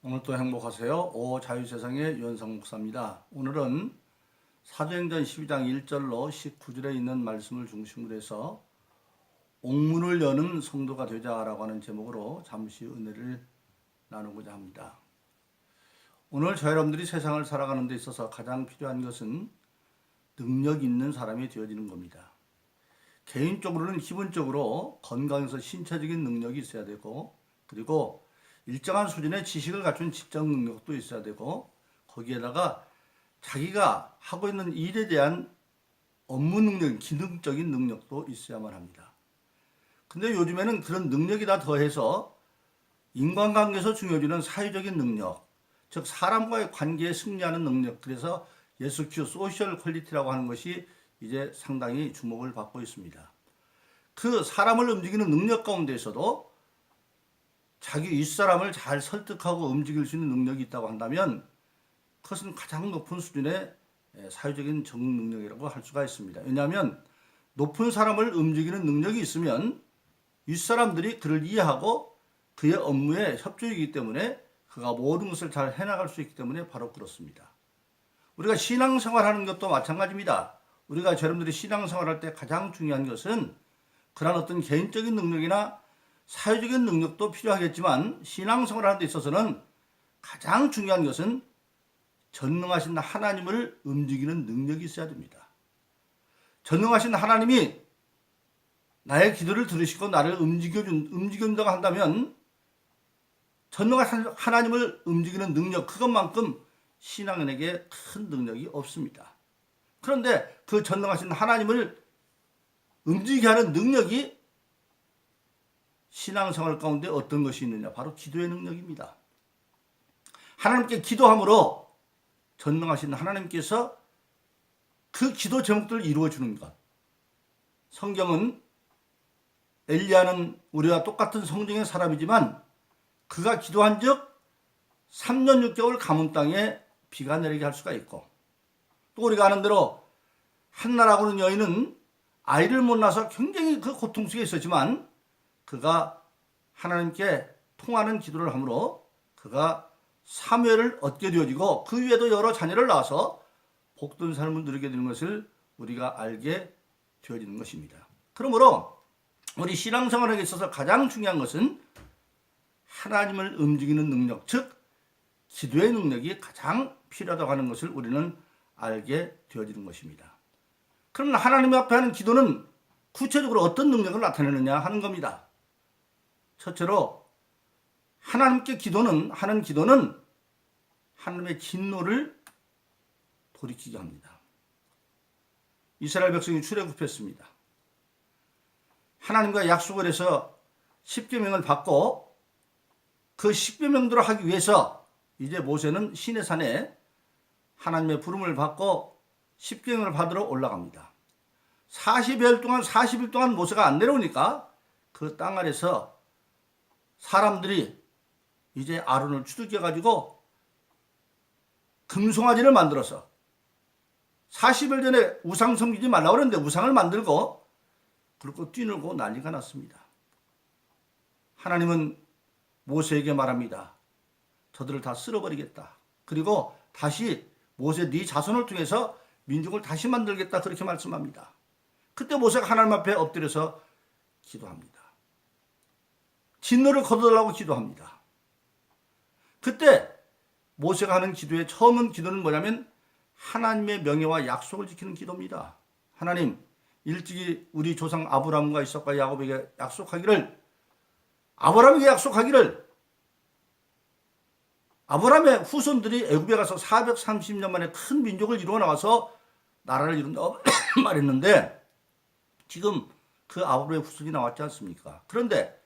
오늘도 행복하세요. 자유세상의 유현상 목사입니다. 오늘은 사도행전 12장 1절로 19절에 있는 말씀을 중심으로 해서 옥문을 여는 성도가 되자라고 하는 제목으로 잠시 은혜를 나누고자 합니다. 오늘 저 여러분들이 세상을 살아가는 데 있어서 가장 필요한 것은 능력 있는 사람이 되어지는 겁니다. 개인적으로는 기본적으로 건강에서 신체적인 능력이 있어야 되고, 그리고 일정한 수준의 지식을 갖춘 직장 능력도 있어야 되고, 거기에다가 자기가 하고 있는 일에 대한 업무 능력, 기능적인 능력도 있어야만 합니다. 근데 요즘에는 그런 능력이 다 더해서 인간관계에서 중요해지는 사회적인 능력, 즉 사람과의 관계에 승리하는 능력, 그래서 SQ, 소셜 퀄리티라고 하는 것이 이제 상당히 주목을 받고 있습니다. 그 사람을 움직이는 능력 가운데에서도 자기 윗사람을 잘 설득하고 움직일 수 있는 능력이 있다고 한다면 그것은 가장 높은 수준의 사회적인 적응 능력이라고 할 수가 있습니다. 왜냐하면 높은 사람을 움직이는 능력이 있으면 윗사람들이 그를 이해하고 그의 업무에 협조이기 때문에 그가 모든 것을 잘 해나갈 수 있기 때문에 바로 그렇습니다. 우리가 신앙생활하는 것도 마찬가지입니다. 우리가 여러분들이 신앙생활할 때 가장 중요한 것은 그런 어떤 개인적인 능력이나 사회적인 능력도 필요하겠지만 신앙생활하는 데 있어서는 가장 중요한 것은 전능하신 하나님을 움직이는 능력이 있어야 됩니다. 전능하신 하나님이 나의 기도를 들으시고 나를 움직여준다고 한다면 전능하신 하나님을 움직이는 능력, 그것만큼 신앙인에게 큰 능력이 없습니다. 그런데 그 전능하신 하나님을 움직이게 하는 능력이 신앙생활 가운데 어떤 것이 있느냐? 바로 기도의 능력입니다. 하나님께 기도함으로 전능하신 하나님께서 그 기도 제목들을 이루어주는 것. 성경은 엘리야는 우리와 똑같은 성정의 사람이지만 그가 기도한 즉 3년 6개월 가문 땅에 비가 내리게 할 수가 있고, 또 우리가 아는 대로 한나라고 하는 여인은 아이를 못 낳아서 굉장히 그 고통 속에 있었지만 그가 하나님께 통하는 기도를 함으로 그가 사무엘을 얻게 되어지고 그 위에도 여러 자녀를 낳아서 복된 삶을 누리게 되는 것을 우리가 알게 되어지는 것입니다. 그러므로 우리 신앙생활에 있어서 가장 중요한 것은 하나님을 움직이는 능력, 즉 기도의 능력이 가장 필요하다고 하는 것을 우리는 알게 되어지는 것입니다. 그럼 하나님 앞에 하는 기도는 구체적으로 어떤 능력을 나타내느냐 하는 겁니다. 첫째로 하나님께 하는 기도는 하나님의 진노를 돌이키게 합니다. 이스라엘 백성이 출애굽했습니다. 하나님과 약속을 해서 십계명을 받고 그 십계명대로 하기 위해서 이제 모세는 시내산에 하나님의 부름을 받고 십계명을 받으러 올라갑니다. 40일 동안 모세가 안 내려오니까 그 땅 아래서 사람들이 이제 아론을 추적해가지고 금송아지를 만들어서 40일 전에 우상 섬기지 말라고 그랬는데 우상을 만들고 그리고 뛰놀고 난리가 났습니다. 하나님은 모세에게 말합니다. 저들을 다 쓸어버리겠다. 그리고 다시 모세 네 자손을 통해서 민족을 다시 만들겠다, 그렇게 말씀합니다. 그때 모세가 하나님 앞에 엎드려서 기도합니다. 진노를 거둬달라고 기도합니다. 그때 모세가 하는 기도의 처음 기도는 뭐냐면 하나님의 명예와 약속을 지키는 기도입니다. 하나님, 일찍이 우리 조상 아브라함과 이삭과 야곱에게 약속하기를, 아브라함의 후손들이 애굽에 가서 430년 만에 큰 민족을 이루어 나와서 나라를 이룬다고 말했는데 지금 그 아브라함의 후손이 나왔지 않습니까? 그런데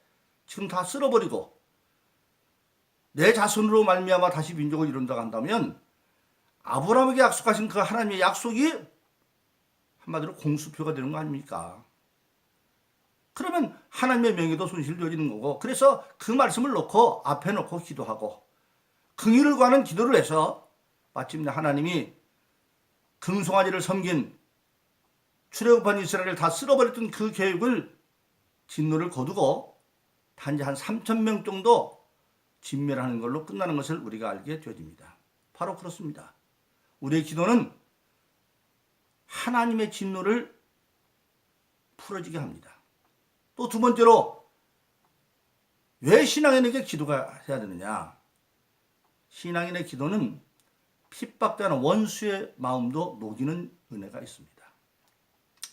지금 다 쓸어버리고 내 자손으로 말미암아 다시 민족을 이룬다고 한다면 아브라함에게 약속하신 그 하나님의 약속이 한마디로 공수표가 되는 거 아닙니까? 그러면 하나님의 명예도 손실되어지는 거고, 그래서 그 말씀을 앞에 놓고 기도하고 긍휼을 구하는 기도를 해서 마침내 하나님이 금송아지를 섬긴 출애굽한 이스라엘을 다 쓸어버렸던 그 계획을 진노를 거두고 단지 한 3,000명 정도 진멸하는 걸로 끝나는 것을 우리가 알게 되어집니다. 바로 그렇습니다. 우리의 기도는 하나님의 진노를 풀어지게 합니다. 또 두 번째로 왜 신앙인에게 기도가 해야 되느냐? 신앙인의 기도는 핍박자는 원수의 마음도 녹이는 은혜가 있습니다.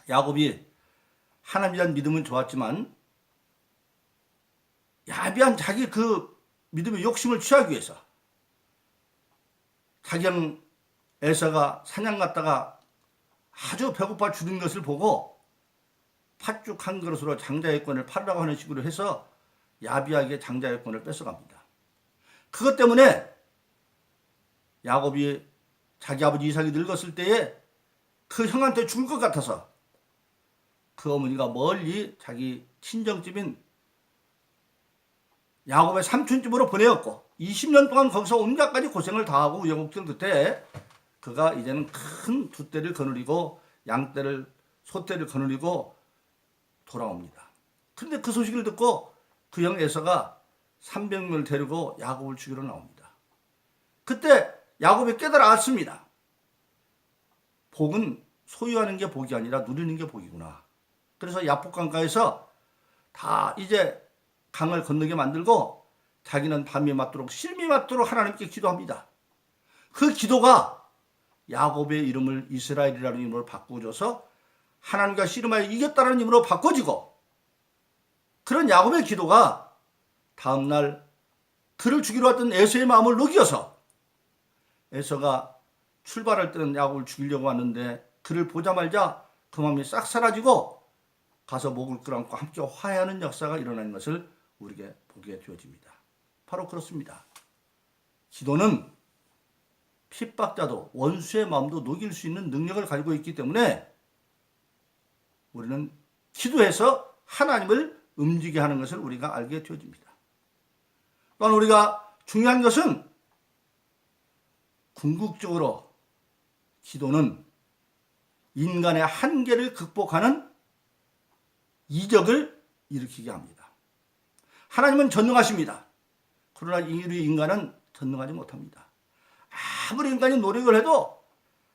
야곱이 하나님에 대한 믿음은 좋았지만 야비한 자기 그 믿음의 욕심을 취하기 위해서 자기 형 에서가 사냥 갔다가 아주 배고파 죽은 것을 보고 팥죽 한 그릇으로 장자의 권을 팔으라고 하는 식으로 해서 야비하게 장자의 권을 뺏어갑니다. 그것 때문에 야곱이 자기 아버지 이삭이 늙었을 때에 그 형한테 죽을 것 같아서 그 어머니가 멀리 자기 친정집인 야곱의 삼촌집으로 보내었고 20년 동안 거기서 온갖가지 고생을 다하고 우여곡절 끝에 그가 이제는 큰 두 떼를 거느리고 양떼를 소떼를 거느리고 돌아옵니다. 그런데 그 소식을 듣고 그 형 에서가 300명을 데리고 야곱을 죽이러 나옵니다. 그때 야곱이 깨달았습니다. 복은 소유하는 게 복이 아니라 누리는 게 복이구나. 그래서 야복강가에서 다 이제 강을 건너게 만들고 자기는 밤이 맞도록 실미 맞도록 하나님께 기도합니다. 그 기도가 야곱의 이름을 이스라엘이라는 이름으로 바꾸어져서 하나님과 씨름하여 이겼다는 이름으로 바꿔지고 그런 야곱의 기도가 다음날 그를 죽이러 왔던 에서의 마음을 녹여서 에서가 출발할 때는 야곱을 죽이려고 왔는데 그를 보자마자 그 마음이 싹 사라지고 가서 목을 끌어안고 함께 화해하는 역사가 일어나는 것을 우리에게 보게 되어집니다. 바로 그렇습니다. 기도는 핍박자도 원수의 마음도 녹일 수 있는 능력을 가지고 있기 때문에 우리는 기도해서 하나님을 움직이게 하는 것을 우리가 알게 되어집니다. 또한 우리가 중요한 것은 궁극적으로 기도는 인간의 한계를 극복하는 이적을 일으키게 합니다. 하나님은 전능하십니다. 그러나 우리 인간은 전능하지 못합니다. 아무리 인간이 노력을 해도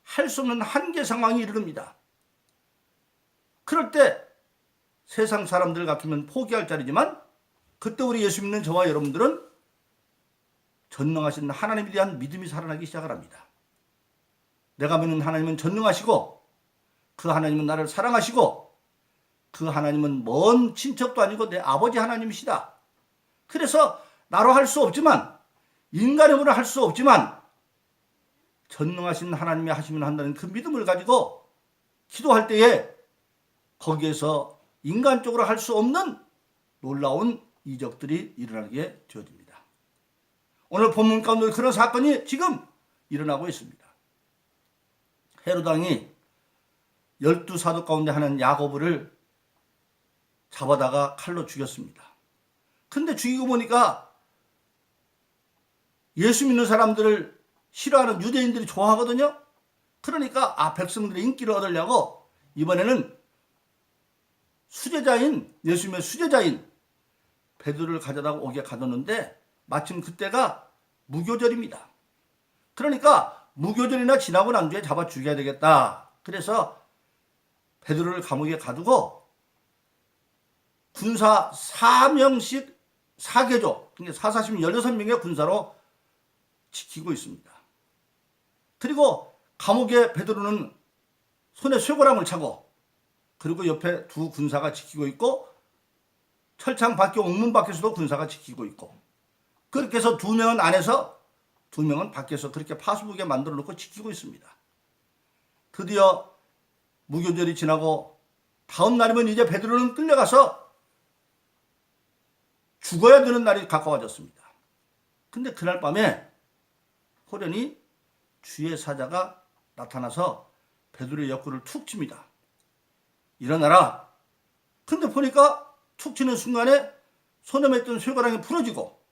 할 수 없는 한계 상황이 이르릅니다. 그럴 때 세상 사람들 같으면 포기할 자리지만 그때 우리 예수 믿는 저와 여러분들은 전능하신 하나님에 대한 믿음이 살아나기 시작을 합니다. 내가 믿는 하나님은 전능하시고 그 하나님은 나를 사랑하시고 그 하나님은 먼 친척도 아니고 내 아버지 하나님이시다. 그래서 나로 할 수 없지만 인간의 힘으로 할 수 없지만 전능하신 하나님이 하시면 한다는 그 믿음을 가지고 기도할 때에 거기에서 인간적으로 할 수 없는 놀라운 이적들이 일어나게 되어집니다. 오늘 본문 가운데 그런 사건이 지금 일어나고 있습니다. 헤롯 왕이 12사도 가운데 하는 야고보를 잡아다가 칼로 죽였습니다. 근데 죽이고 보니까 예수 믿는 사람들을 싫어하는 유대인들이 좋아하거든요. 그러니까 백성들의 인기를 얻으려고 이번에는 수제자인 예수님의 수제자인 베드로를 가져다가 옥에 가뒀는데 마침 그때가 무교절입니다. 그러니까 무교절이나 지나고 난 뒤에 잡아 죽여야 되겠다. 그래서 베드로를 감옥에 가두고 군사 4명씩 4개조, 그러니까 4, 40, 16명의 군사로 지키고 있습니다. 그리고 감옥에 베드로는 손에 쇠고랑을 차고 그리고 옆에 두 군사가 지키고 있고 철창 밖에 옥문 밖에서도 군사가 지키고 있고 그렇게 해서 2명은 안에서 2명은 밖에서 그렇게 파수복에 만들어 놓고 지키고 있습니다. 드디어 무교절이 지나고 다음 날이면 이제 베드로는 끌려가서 죽어야 되는 날이 가까워졌습니다. 근데 그날 밤에 호련히 주의 사자가 나타나서 베드로의 옆구리를 툭 칩니다. 일어나라. 근데 보니까 툭 치는 순간에 손에 맸던 쇠고랑이 부러지고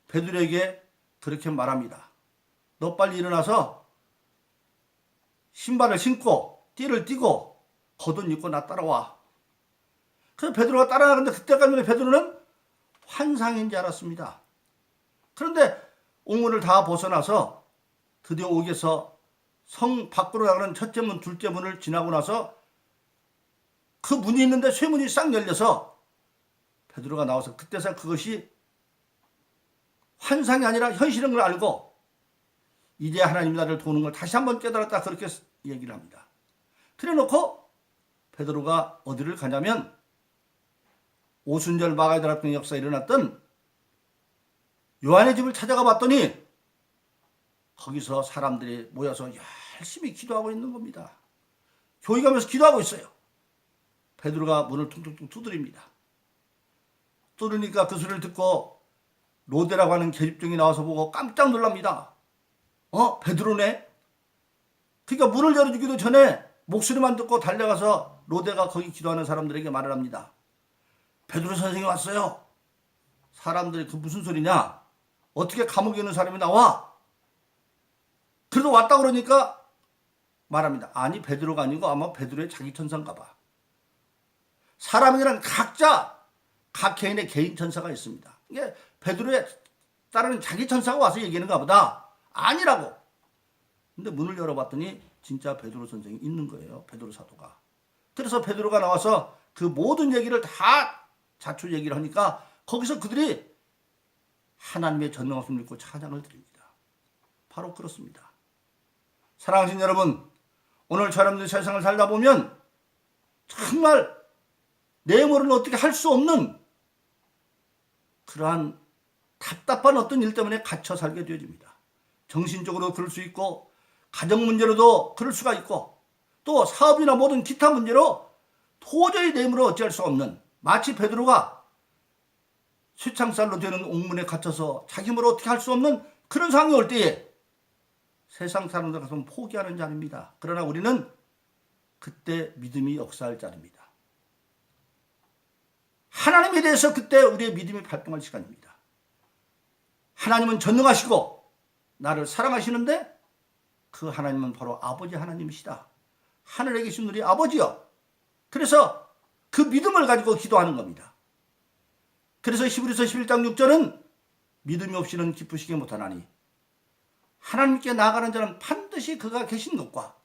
베드로에게 그렇게 말합니다. 너 빨리 일어나서 신발을 신고 띠를 띠고 겉옷 입고 나 따라와. 그래서 베드로가 따라가는데 그때까지 베드로는 환상인 줄 알았습니다. 그런데 옥문을 다 벗어나서 드디어 옥에서 성 밖으로 나가는 첫째 문, 둘째 문을 지나고 나서 그 문이 있는데 쇠문이 싹 열려서 베드로가 나와서 그때서 그것이 환상이 아니라 현실인 걸 알고 이제 하나님이 나를 도우는 걸 다시 한번 깨달았다, 그렇게 얘기를 합니다. 그래 놓고 베드로가 어디를 가냐면 오순절 마가다락방 역사에 일어났던 요한의 집을 찾아가 봤더니 거기서 사람들이 모여서 열심히 기도하고 있는 겁니다. 교회 가면서 기도하고 있어요. 베드로가 문을 퉁퉁퉁 두드립니다. 두드리니까 그 소리를 듣고 로데라고 하는 계집종이 나와서 보고 깜짝 놀랍니다. 베드로네? 그러니까 문을 열어주기도 전에 목소리만 듣고 달려가서 로데가 거기 기도하는 사람들에게 말을 합니다. 베드로 선생이 왔어요. 사람들이 그 무슨 소리냐? 어떻게 감옥에 있는 사람이 나와? 그래도 왔다 그러니까 말합니다. 아니, 베드로가 아니고 아마 베드로의 자기 천사인가 봐. 사람이란 각자 각 개인의 개인 천사가 있습니다. 이게 베드로의 따르는 자기 천사가 와서 얘기하는가 보다. 아니라고. 근데 문을 열어봤더니 진짜 베드로 선생이 있는 거예요. 베드로 사도가. 그래서 베드로가 나와서 그 모든 얘기를 다 자초 얘기를 하니까 거기서 그들이 하나님의 전능하심을 믿고 찬양을 드립니다. 바로 그렇습니다. 사랑하신 여러분, 오늘 저놈들 세상을 살다 보면 정말 내 모르는 어떻게 할 수 없는 그러한 답답한 어떤 일 때문에 갇혀 살게 되어집니다. 정신적으로 그럴 수 있고, 가정 문제로도 그럴 수가 있고, 또 사업이나 모든 기타 문제로 도저히 내 힘으로 어찌할 수 없는, 마치 베드로가 쇠창살로 되는 옥문에 갇혀서 자기 힘으로 어떻게 할 수 없는 그런 상황이 올 때에 세상 사람들 같으면 포기하는 자입니다. 그러나 우리는 그때 믿음이 역사할 자입니다. 하나님에 대해서 그때 우리의 믿음이 발동할 시간입니다. 하나님은 전능하시고 나를 사랑하시는데 그 하나님은 바로 아버지 하나님이시다. 하늘에 계신 우리 아버지요. 그래서 그 믿음을 가지고 기도하는 겁니다. 그래서 히브리서 11장 6절은 믿음이 없이는 기쁘시게 못하나니 하나님께 나아가는 자는 반드시 그가 계신 것과,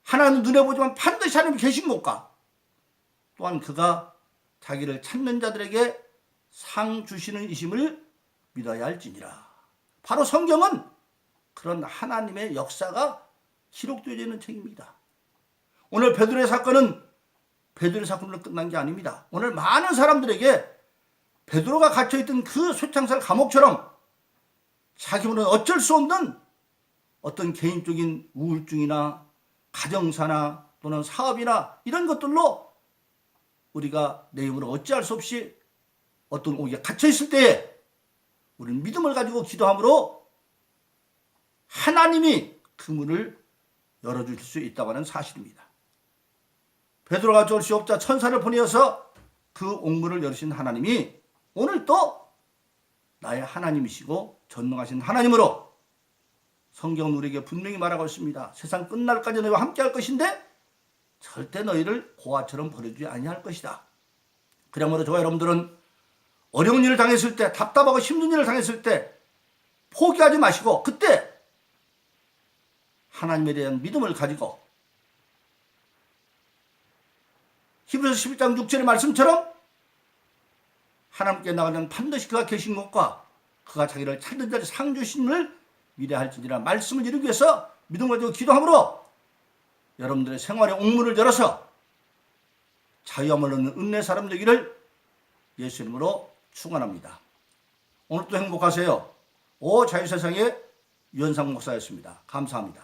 하나님 눈에 보지만 반드시 하나님이 계신 것과, 또한 그가 자기를 찾는 자들에게 상 주시는 이심을 믿어야 할지니라. 바로 성경은 그런 하나님의 역사가 기록되어 있는 책입니다. 오늘 베드로의 사건은 베드로의 사건으로 끝난 게 아닙니다. 오늘 많은 사람들에게 베드로가 갇혀있던 그 쇠창살 감옥처럼 자기는 어쩔 수 없는 어떤 개인적인 우울증이나 가정사나 또는 사업이나 이런 것들로 우리가 내 힘으로 어찌할 수 없이 어떤 옥에 갇혀있을 때에 우리는 믿음을 가지고 기도함으로 하나님이 그 문을 열어줄 수 있다고 하는 사실입니다. 베드로가 어쩔 수 없자 천사를 보내어서 그 옥문을 열으신 하나님이 오늘 또 나의 하나님이시고 전능하신 하나님으로 성경은 우리에게 분명히 말하고 있습니다. 세상 끝날까지 너희와 함께 할 것인데 절대 너희를 고아처럼 버려주지 아니할 것이다. 그러므로 저와 여러분들은 어려운 일을 당했을 때, 답답하고 힘든 일을 당했을 때 포기하지 마시고 그때 하나님에 대한 믿음을 가지고 히브리서 11장 6절의 말씀처럼 하나님께 나가면 반드시 그가 계신 것과 그가 자기를 찾는 자를 상 주심을 미래할지니라 말씀을 이루기 위해서 믿음을 가지고 기도함으로 여러분들의 생활의 옥문을 열어서 자유함을 얻는 은혜 사람 되기를 예수 이름으로 축원합니다. 오늘도 행복하세요. 오 자유세상의 유현상 목사였습니다. 감사합니다.